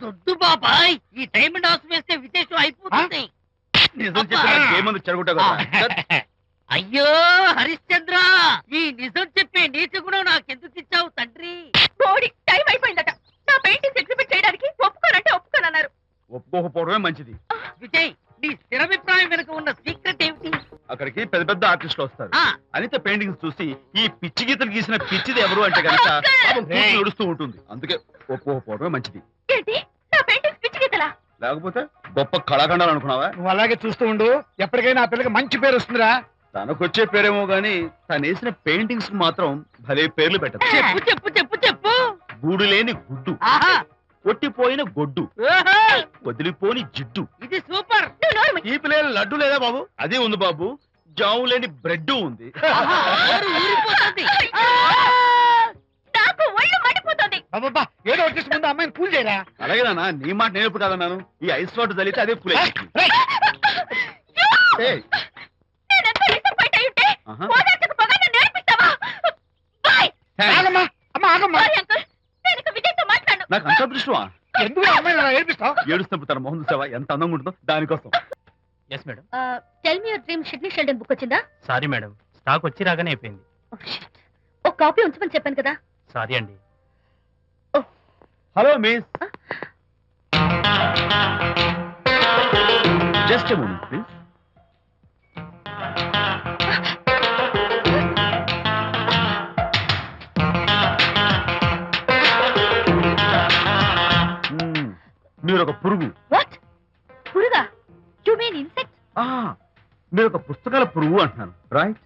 దొడ్డు బాబాయ్, ఈ డైమండ్ హౌస్ వేస్తే విశేషం అయిపోతుంది. అయ్యో హరిశ్చంద్ర, ఈ నిజం చెప్పే నీచ గుణం నాకెందుకు ఇచ్చావు తండ్రి? టైం అయిపోయిందట. నా పెయింటింగ్స్ ఎగ్జిబిట్ చేయడానికి ఒప్పుకోనంటే ఒప్పుకోనన్నారు. ఒప్పుకోకపోవడమే మంచిది. విజయ్, నీ స్థిరాభిప్రాయం వెనుక ఉన్న సీక్రెట్ ఏమిటి? అక్కడికి పెద్ద పెద్ద ఆర్టిస్టులు వస్తారు. అనిత పెయింటింగ్స్ చూసి ఈ పిచ్చి గీతలు గీసిన పిచ్చిది ఎవరు అంటే కనుక నడుస్తూ ఉంటుంది. అందుకే ఒప్పుకోకపోవడమే మంచిది. ఏంటి, నా పెయింటింగ్స్ పిచ్చి గీతలా? లేకపోతే గొప్ప కళాఖండాలు అనుకున్నావా? నువ్వు అలాగే చూస్తూ ఉండు, ఎప్పటికైనా ఆ పిల్లకి మంచి పేరు వస్తుందిరా. తనకొచ్చే పేరేమో గాని తను వేసిన పెయింటింగ్స్ మాత్రం భలే పేర్లు పెట్టదు. చెప్పు చెప్పు చెప్పు చెప్పు. గూడు లేని గుడ్డు, కొట్టిపోయిన గొడ్డు, వదిలిపోని జిడ్డు. ఇది సూపర్. ఈ పిల్లల లడ్డు లేదా బాబు? అదే ఉంది బాబు. జాము లేని బ్రెడ్ ఉంది. నాకు ఒళ్ళు మండిపోతుంది. అబ్బబ్బా, ఏదో వచ్చేసి ముందు అమ్మాయిని కూల్ చేయరా. అలాగే నాన్న, నీ మాట నేను ఎప్పుడు కాదన్నాను. ఈ ఐస్ వాటర్ చల్లితే అదే కూల్. నాకు అంత దృష్టమా? ఎందుకు అమ్మాయిని ఏడిపిస్తావు? ఏడుస్తున్నప్పుడు తన మొహం చూసావా ఎంత అందంగా ఉంటుందో, దానికోసం. Yes madam. Tell me your dream Sidney Sheldon book వచ్చిందా? సారీ మేడం, స్టాక్ వచ్చి రాగానే అయిపోయింది. ఒక కాపీ ఉంచమని చెప్పాను కదా. సారీ అండి. Hello miss, just a moment please. మీరు ఒక పురుగు. వాట్? పురుగా? You mean insect? మీరు ఒక పుస్తకాల పురుగు అంటున్నాను, రైట్?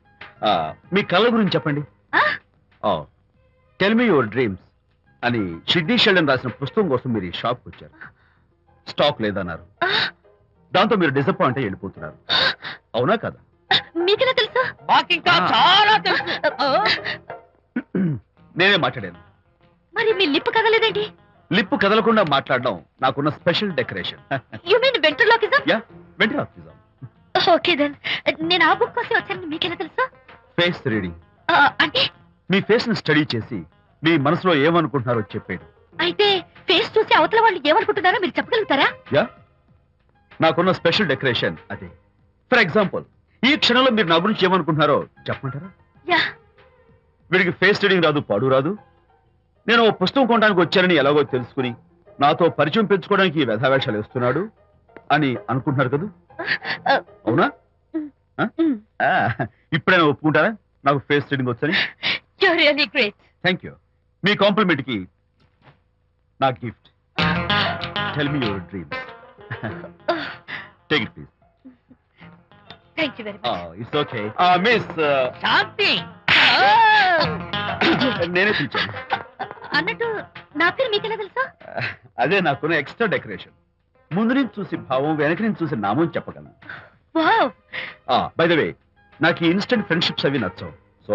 మీ కళ్ళ గురించి చెప్పండి. టెల్ మీ యువర్ డ్రీమ్స్ అని షిడ్నీ షెల్డన్ రాసిన పుస్తకం కోసం మీరు ఈ షాప్కి వచ్చారు. స్టాక్ లేదన్నారు. దాంతో మీరు డిసప్పాయింట్ అయ్యి వెళ్ళిపోతున్నారు. అవునా కదా? మీకెలా తెలుసు? మాకింకా చాలా తెలుసు. నేనే మాట్లాడాను. మరి మీ లిప్ కదలేదేంటి? లిప్పు కదలకుండా మాట్లాడడం నాకున్న special decoration. You mean ventriloquism? Yeah, ventriloquism. Okay then. నేను ఆ బుక్ కోసం వచ్చాను. మీకెలా తెలుసు? Face reading. అంటే మీ ఫేస్ ని స్టడీ చేసి మీ మనసులో ఏమనుకుంటున్నారో చెప్పేది. అయితే ఫేస్ చూసి అవతల వాళ్ళు ఏమనుకుంటున్నారో మీరు చెప్పగలుగుతారా? యా, నాకున్న స్పెషల్ డెకరేషన్ అదే. ఫర్ ఎగ్జాంపుల్, ఈ క్షణంలో మీరు నా గురించి ఏమనుకుంటున్నారో చెప్పమంటారా? యా. వీడికి ఫేస్ రీడింగ్ రాదు, పాడు రాదు. నేను ఓ పుస్తకం కొనడానికి వచ్చానని ఎలాగో తెలుసుకుని నాతో పరిచయం పెంచుకోవడానికి ఈ వ్యధావేషాలు వేస్తున్నాడు అని అనుకుంటున్నారు కదా? అవునా? ఇప్పుడైనా ఒప్పుకుంటారా నాకు ఫేస్ రీడింగ్ వచ్చని? You're really great. Thank you. మీ కాంప్లిమెంట్ కి నా గిఫ్ట్. Tell me your dreams. Take it please. Thank you very much. It's okay. Miss Shanti, నేనే పిలిచాను. అన్నట్టు నా పేరు మీకెలా తెలుసా? అదే నాకున్న ఎక్స్ట్రా డెకరేషన్. ముందు నుంచి చూసి భావం, వెనక నుంచి చూసి నామం చెప్పగలను. వావ్. బై ద వే, నాకు ఈ ఇన్స్టెంట్ ఫ్రెండ్షిప్స్ అవి నచ్చవు. సో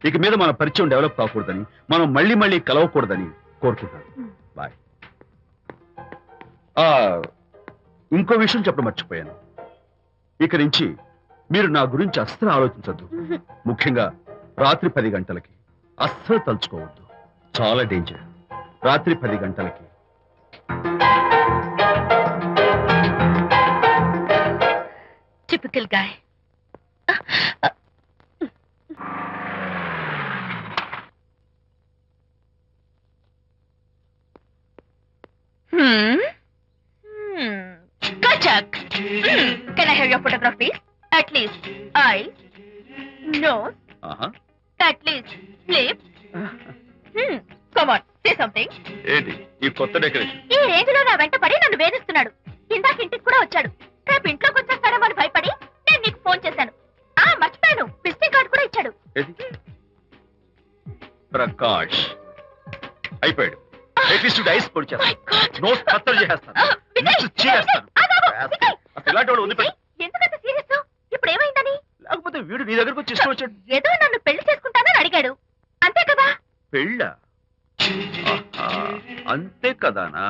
ఇక మీద మన పరిచయం డెవలప్ కాకూడదని, మనం మళ్ళీ మళ్ళీ కలవకూడదని కోరుకుంటున్నాను. బాయ్. ఇంకో విషయం చెప్పడం మర్చిపోయాను. ఇక నుంచి మీరు నా గురించి అస్సలు ఆలోచించద్దు. ముఖ్యంగా రాత్రి 10 గంటలకి అస్సలు తలుచుకోవద్దు. చాలా డేంజర్. రాత్రి 10 గంటలకి. Typical guy. Kachak. Can I have your photograph, please? At least eyes, nose, at least lips. Come on, say something. ఏంటి ఈ కొత్త డెకరేషన్? ఈ రేంజ్ లో నా వెంట పడి నన్ను వేధిస్తున్నాడు. ఇందాక ఇంటికి కూడా వచ్చాడు. రేపు ఇంట్లోకి వచ్చేస్తాడేమో అని భయపడి నేను నీకు ఫోన్ చేశాను. మర్చిపోయాను, విజిటింగ్ కార్డు కూడా ఇచ్చాడు. ప్రకాష్ అయిపోయాడు. అట్లీస్ట్ ఐస్ పొడి చేస్తాను, నోట్ కత్తలు చేస్తాను, ఇలాంటి వాడు ఉంది. ఎందుకంత సీరియస్? ఇప్పుడు ఏమైందని? లేకపోతే వీడు నీ దగ్గరకు వచ్చి ఇష్టం వచ్చాడు. ఏదో నన్ను పెళ్లి చేసుకుంటానని అడిగాడు, అంతే కదా? పెళ్ళ? అంతే కదానా?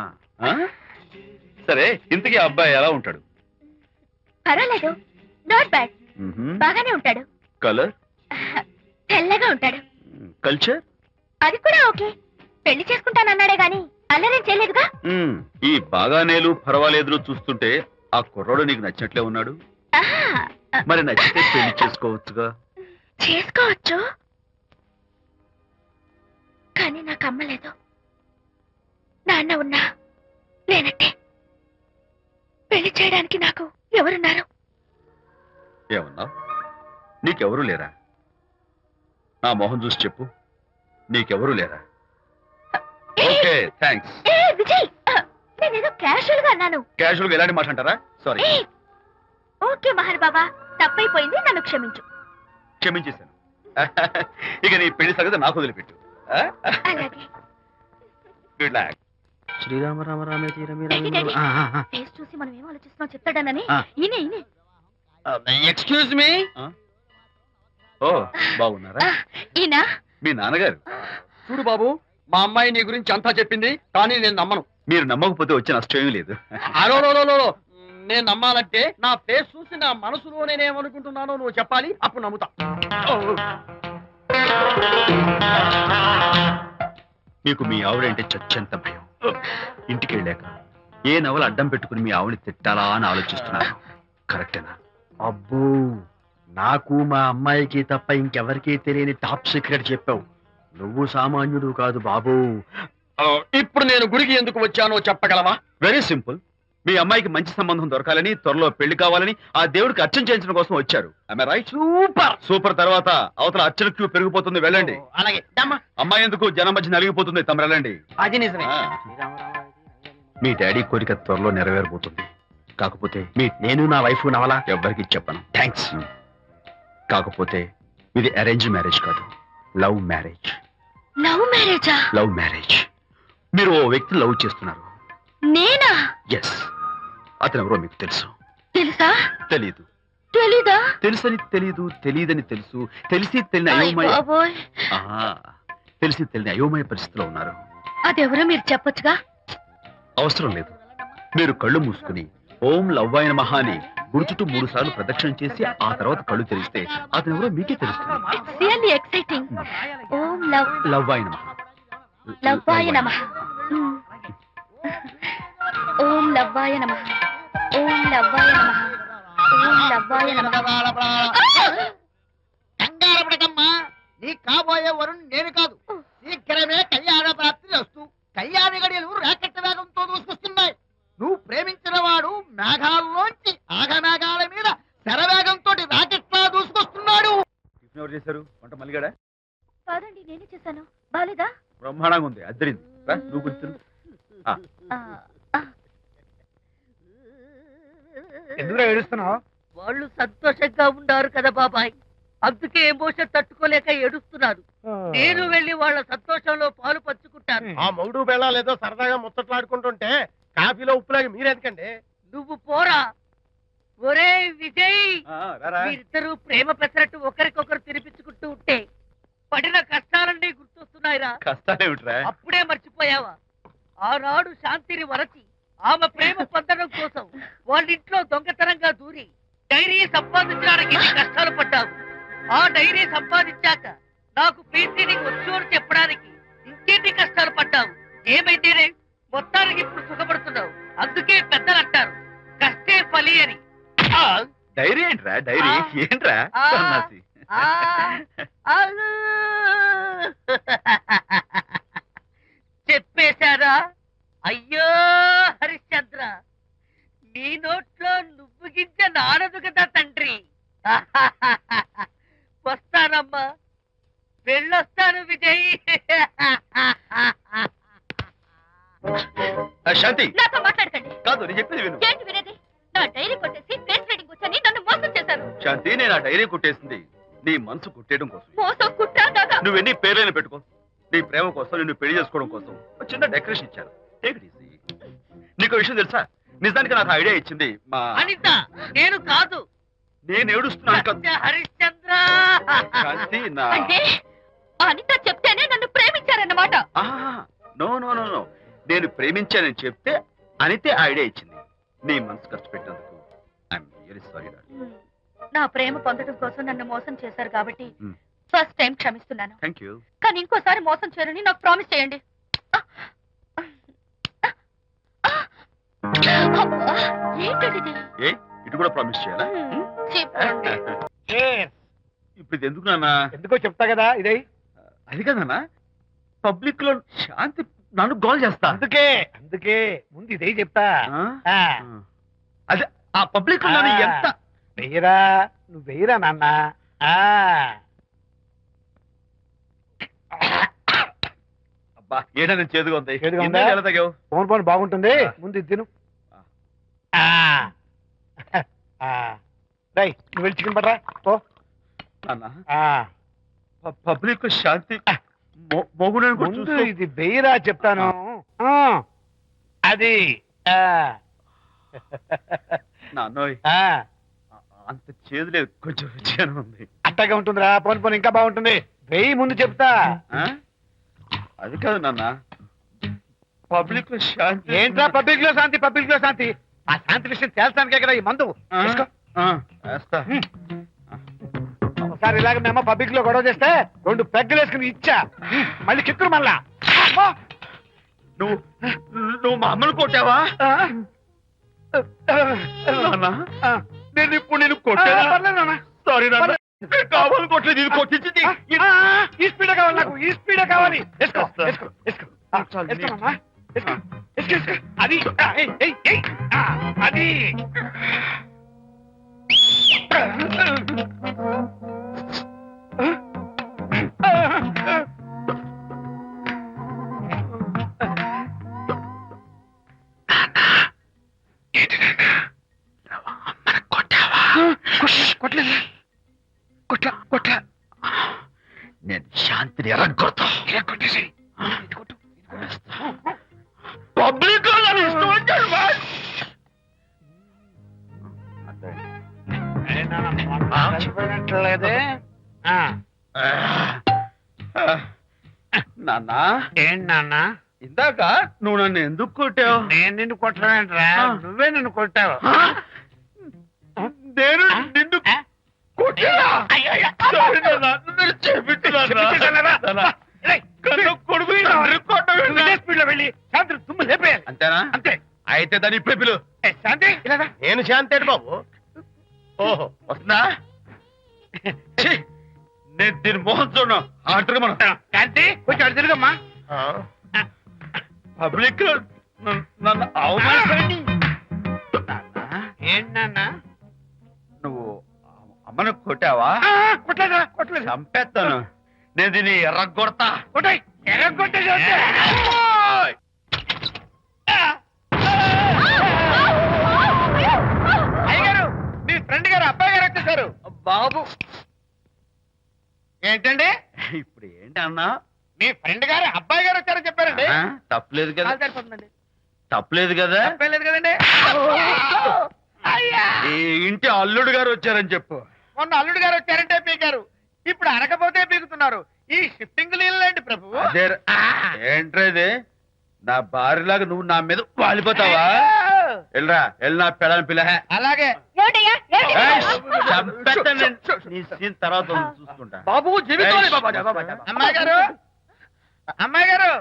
సరే, ఇంతకీ ఆ అబ్బాయి ఎలా ఉంటాడు? పర్వాలేదు, నాట్ బ్యాడ్. బాగానే ఉంటాడు. కలర్? తెల్లగా ఉంటాడు. కల్చర్? అది కూడా ఓకే. పెళ్లి చేసుకుంటానన్నాడే గాని అల్లరేం చేయలేదుగా. ఈ బాగానేలు పర్వాలేదులు చూస్తుంటే ఆ కుర్రోడు నీకు నచ్చినట్లే ఉన్నాడు. ఆహా, మరి నచ్చితే పెళ్లి చేసుకోవచ్చుగా. చేసుకోవచ్చు, కానీ నాకు అమ్మ లేదు, నాన్న ఉన్నా లేనట్టే. పెళ్లి చేయడానికి నాకు ఎవరున్నారు? ఏమన్నా నీకెవరూ లేరా? నా మొహం చూసి చెప్పు, నీకెవరూ లేరా? Okay thanks. విజయ్, నేనేదో క్యాషువల్ గా అన్నాను. క్యాజువల్ గా ఎలాంటి మాట అంటారా? సారీ. ఓకే మహర్ బాబా, తప్పైపోయింది, నన్ను క్షమించు. క్షమించేశాను. ఇక నీ పెళ్లి సంగతి నాకు వదిలిపెట్టు. అలాగే. Good luck. శ్రీరామ రామ రామే తీరమే ఫేస్ చూసి మనం ఏం ఆలోచిస్తున్నాం చెప్తాడనని. ఈయనే ఈయనే. Excuse me. ఓ బాగున్నారా? ఈయన మీ నాన్నగారు. చూడు బాబు, మా అమ్మాయి నీ గురించి అంతా చెప్పింది, కానీ నేను నమ్మను. మీరు నమ్మకపోతే వచ్చే నష్టం లేదు. అలో నేను నమ్మాలంటే నా ఫేస్ చూసి నా మనసులో నేనేమనుకుంటున్నానో నువ్వు చెప్పాలి, అప్పుడు నమ్ముతా. మీకు మీ ఆవిడంటే చచ్చెంత భయం. ఇంటికి వెళ్ళాక ఏ నవల అడ్డం పెట్టుకుని మీ ఆవిడని తిట్టాలా అని ఆలోచిస్తున్నాను. కరెక్టేనా? అబ్బో, నాకు మా అమ్మాయికి తప్ప ఇంకెవరికీ తెలియని టాప్ సీక్రెట్ చెప్పావు. నువ్వు సామాన్యుడు కాదు బాబు. ఇప్పుడు నేను గుడికి ఎందుకు వచ్చానో చెప్పగలవా? Very simple. మీ అమ్మాయికి మంచి సంబంధం దొరకాలని, త్వరలో పెళ్లి కావాలని ఆ దేవుడికి అర్చన చేయించడం కోసం వచ్చారు. రైట్? సూపర్. సూపర్. తర్వాత అవతల అర్చన క్యూ పెరిగిపోతుంది, వెళ్ళండి. అలాగే. అమ్మాయి ఎందుకు జనం మధ్య నలిగిపోతుంది, తమరు వెళ్ళండి. అది నిజమే. మీ డాడీ కోరిక త్వరలో నెరవేరబోతుంది. కాకపోతే నేను నా వైఫ్ నవలా ఎవ్వరికి చెప్పను. థ్యాంక్స్. కాకపోతే ఇది అరేంజ్ మ్యారేజ్ కాదు, లవ్ మ్యారేజ్. లవ్ మ్యారేజా? Love marriage. మీరు ఓ వ్యక్తి లవ్ చేస్తున్నారు. నేనా? ఎస్. అతను ఎవరో మీకు తెలుసు. తెలుసా? తెలీదు. తెలీదా? తెలుసని తెలీదు, తెలియదని తెలుసు, తెలిసి తెలియని అయోమయ బాబోయ్, తెలిసి తెలియని అయోమయ పరిస్థితిలో ఉన్నారు. అదెవరో మీరు చెప్పొచ్చుగా. అవసరం లేదు. మీరు కళ్ళు మూసుకుని ఓం లవ్వాయ నమః అని గుడి చుట్టూ 3 సార్లు ప్రదక్షిణ చేసి ఆ తర్వాత కళ్ళు తెరిస్తే అతను ఎవరో మీకే తెలుస్తుంది. It's really exciting. ఓం లవ్వాయ నమః. లవ్వాయ నమః. ఓం లవ్వాయ నమః. ఓం లవ్వాయ నమః. ఓం లవ్వాయ నమః. కంగారు పడకమ్మా, నీ కాబోయే వరుణ్ నేను కాదు. శీఘ్రమే కళ్యాణ ప్రాప్తి వస్తూ కళ్యాణ గడియలు రాకెట్ వేగంతో దూసుకొస్తున్నాయి. నువ్వు ప్రేమించిన వాడు మేఘాల్లోంచి ఆగమేఘాల మీద శరవేగంతో రాకెట్లా దూసుకొస్తున్నాడు. ఎవరు చేశారు వంట? మల్లిగాడా? కాదండి, నేనే చేశాను. బాలేదా? బ్రహ్మాండంగా ఉంది, అద్దరింది. నువ్వు గుర్తు. ఎందుకు ఏడుస్తున్నావు? వాళ్ళు సంతోషంగా ఉన్నారు కదా బాబాయ్, అందుకే ఎమోషన్ తట్టుకోలేక ఏడుస్తున్నారు. నేను వెళ్ళి వాళ్ళ సంతోషంలో పాలు పంచుకుంటాను. ఆ మౌడు బెళ్ళాలేదో సరదాగా ముచ్చట్లాడుకుంటుంటే కాఫీలో ఉప్పులాగా మీరెందుకండి? నువ్వు పోరా. ఒరే విజయ్, మీరిద్దరూ ప్రేమ పెసరట్టు ఒకరికొకరు తినిపించుకుంటూ ఉంటే పడిన కష్టాలన్నీ గుర్తొస్తున్నాయిరా. కష్టాలేమిట్రా? అప్పుడే మర్చిపోయావా? ఆనాడు శాంతిని వరచి ఆమె ప్రేమ పొందడం కోసం వాళ్ళింట్లో దొంగతనంగా దూరి డైరీ సంపాదించడానికి ఎన్ని కష్టాలు పడ్డావు. ఆ డైరీ సంపాదించాక నాకు ప్రీతిని వచ్చు అని చెప్పడానికి ఇంకెన్ని కష్టాలు పడ్డావు. ఏమైతేనే మొత్తానికి ఇప్పుడు సుఖపడుతున్నావు. అందుకే పెద్దలు అంటారు కష్టే ఫలి అని. డైరీ ఏంట్రా? డైరీ ఏంట్రా? సన్నాసి. చెప్పేశారా? అయ్యో హరిశ్చంద్ర, నీ నోట్లో నువ్వు గింజ నానదు కదా తండ్రి. వస్తానమ్మా, వెళ్ళొస్తాను విజయ్. శాంతి, నాతో మాట్లాడకండి. కాదు నేను చెప్పేది విను. ఏంటి వినేది? నా డైరీ కొట్టేసి ఫేస్ రీడింగ్ వచ్చని నన్ను మోసం చేశారు. శాంతి, నేను ఆ డైరీ కుట్టేసింది నీ మనసు కుట్టేయడం కోసం. మోసం కుట్రా కాదా? నువ్వెన్ని పేర్లైనా పెట్టుకో, నీ ప్రేమ కోసం, నిన్ను పెళ్లి చేసుకోవడం కోసం ఒక చిన్న డెకరేషన్ ఇచ్చాను. Take it easy. నీకు విషయం తెలుసా? నిజానికి నాకు ఐడియా ఇచ్చింది మా అనిత, నేను కాదు. నేను ఏడుస్తున్నాను కదా హరిశ్చంద్ర. శాంతి. నా అంటే అనిత చెప్తేనే నన్ను ప్రేమించారన్నమాట. నో నో నో నో, నేను ప్రేమించానని చెప్తే అనితే ఐడియా ఇచ్చింది. నీ మనసు ఖర్చు పెట్టినందుకు ఐఎమ్ రియల్లీ సారీ. నా ప్రేమ పొందడం కోసం నన్ను మోసం చేశారు కాబట్టి ఫస్ట్ టైం క్షమిస్తున్నాను, థ్యాంక్ యూ. కానీ ఇంకోసారి మోసం చేయరని నాకు ప్రామిస్ చేయండి. అబ్బా, ఏంటండి ఇది? ఏ ఇటు కూడా ప్రామిస్ చేయాలా? చెప్పండి. ఇప్పుడు ఇది ఎందుకు నాన్న? ఎందుకో చెప్తా కదా ఇదే. అది కదన్నా, పబ్లిక్ లో శాంతి నన్ను గోల్ చేస్తా. అందుకే ముందు ఇదే చెప్తా. ఆ? అదే ఆ పబ్లిక్ లో నన్ను ఎంత వెయ్యరా, నువ్వు వెయ్యరా నాన్న. అబ్బా ఏంటని చేదుగా ఉంది. చేదుగా ఉందా? ఎందుకు ఎలా తాగావు? ఫోన్ ఫోన్ బాగుంటుంది, ముందు ఇది తిను. రై నువ్వు వెళ్ళి చికెన్ పట్టరా పో. నాన్న పబ్లిక్ శాంతి మొగుడని కూడా ముందు చూస్తూ ఇది వెయ్యరా చెప్తాను. అది నాన్నోయ్ అంత చేదు లేదు, కొంచెం రుచిగానే ఉంది. అట్టగా ఉంటుందిరా, పోను పోను ఇంకా బాగుంటుంది. వెయ్యి ముందు చెప్తా. ఆ? అది కాదు నాన్న, పబ్లిక్ లో శాంతి ఏంట్రా పబ్లిక్ లో శాంతి, పబ్లిక్ లో శాంతి? ఆ శాంతి విషయం తేల్చడానికే కదా ఈ మందు. తీసుకో. వేస్తా. ఒకసారి ఇలాగ మేము పబ్లిక్ లో గొడవ చేస్తే 2 పెగ్గలు వేసుకుని ఇచ్చా, మళ్ళీ చిక్కురు మళ్ళా. నువ్వు మా అమ్మను కొట్టావా? నాన్న, నేను ఇప్పుడు నేను కొట్టాను. సారీ నాన్న, కావాలి కొట్టలేదు, ఇది కొట్టించింది. ఈ స్పీడే కావాలి నాకు, ఈ స్పీడే కావాలి. వేసుకో వేసుకో వేసుకో. వేసుకోమమ్మా, వేసుకో వేసుకో వేసుకో. అది ఏయ్, ఏయ్, ఏయ్. అది కొట్టలేదు, కొట్ల నేను శాంతిని ఎరగొడతా. కొట్టేసి పబ్లిక్ లో నన్ను ఇష్టం వచ్చాడు. చనిపోయినట్లేదే. నాన్న, ఏంటి నాన్న? ఇందాక నువ్వు నన్ను ఎందుకు కొట్టావు? నేను నిన్ను కొట్టలేంట్రా, నువ్వే నిన్ను కొట్టావు. నేను నిన్ను కొట్టానా? సారీ నాన్న, నన్ను చేపించున్నారా? కొడుకు స్పీడ్ లో వెళ్ళి శాంతి తుమ్ము లేపేయాలి. అంతేనా? అంతే. అయితే దాని ఇప్పుడే పిలు. శాంతి ఇలా రా. నేను శాంతి అండి బాబు. ఓహో వస్తుందా? ఛీ, నేను దీని మోహన్ చూడను. ఆటగా మనం శాంతి కొంచెం అటు తిరుగమ్మా. పబ్లిక్ లో నన్ను అవమానించండి. ఏంటి నాన్న? నువ్వు అమ్మను కొట్టావా? కొట్టలేదా? కొట్టలేదు. చంపేస్తాను. నేను దీన్ని ఎర్రగొడతా. కొట్టాయి, ఎర్రగొట్టేసి అయ్యగారు, మీ ఫ్రెండ్ గారు అబ్బాయి గారు వచ్చేసారు. బాబు ఏంటండి ఇప్పుడు ఏంటి అన్నా? మీ ఫ్రెండ్ గారు అబ్బాయి గారు వచ్చారని చెప్పారండి. తప్పలేదు కదా? సరిపోతుందండి. తప్పలేదు కదా? తప్పలేదు కదండి. ఈ ఇంటి అల్లుడు గారు వచ్చారని చెప్పు. మొన్న అల్లుడు గారు వచ్చారంటే పీకారు, ఇప్పుడు అనకపోతే పీకుతున్నారు. ఈ షిఫ్టింగ్ లీలండి ప్రభు. అదే ఏంట్రా ఇది? నా భార్యలాగా నువ్వు నా మీద వాలిపోతావా? వెళ్ళరా, వెళ్ళి నా పెళ్ళని పిల్ల. అలాగే. నీ సీన్ తర్వాత చూసుకుంటా. బాబు జీవితం. అమ్మాయి గారు, అమ్మాయి గారు,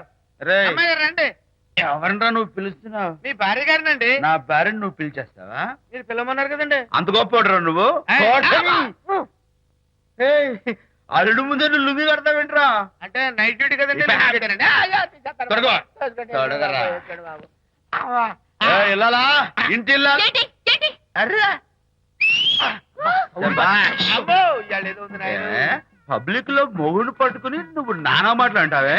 రేయ్, అమ్మాయి గారు రండి. ఎవరినరా నువ్వు పిలుస్తున్నావు? మీ భార్య గారినండి. నా భార్యను నువ్వు పిలిచేస్తావా? మీరు పిల్లమన్నారు కదండి. అంత గొప్ప నువ్వు? ఏయ్, అల్లుడు ముందే నువ్వు లుంగి కడతావేంట్రా? అంటే నైట్ డ్యూటీ కదండి. త్వరగా. త్వరగా. వెళ్ళాలా? ఇంటి వెళ్ళాలి. అర్రా పబ్లిక్ లో మొగుడు పట్టుకుని నువ్వు నానా మాటలు అంటావే?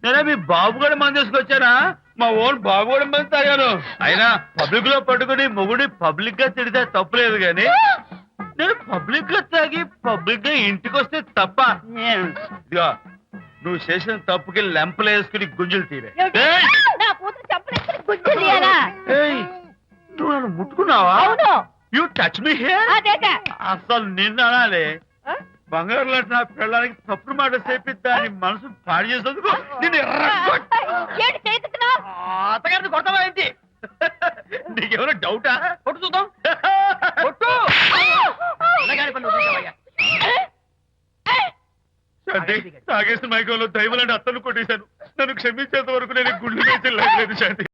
నేనే మీ బాబు కూడా మంది తీసుకొచ్చానా? మా ఓన్ బాబు కూడా మంది తాగాను. అయినా పబ్లిక్ లో పట్టుకుని మొగుడి పబ్లిక్ గా తిడితే తప్పులేదు గాని నేను పబ్లిక్ గా తాగి పబ్లిక్ గా ఇంటికి వస్తే తప్ప. ఇదిగో నువ్వు చేసిన తప్పుకి లెంపలు వేసుకుని గుంజులు తీరే. నువ్వు నన్ను ముట్టుకున్నావా? You touch me here. అసలు నిన్ను అనాలి. బంగారు లాంటి నా పిల్లలకి తప్పుడు మాట చేపిద్దా అని మనసు పాడు చేసేందుకు నిన్ను అత్తగారిని కొడతావా ఏంటి? నీకేమైనా డౌటా? కొట్టు చూద్దాం. కొట్టు. శాంతి తాగేసిన మైకంలో దైవలాంటి అత్తలు కొట్టేశాను. నన్ను క్షమించేంత వరకు నేను గుండె వేసి లేదు శాంతి.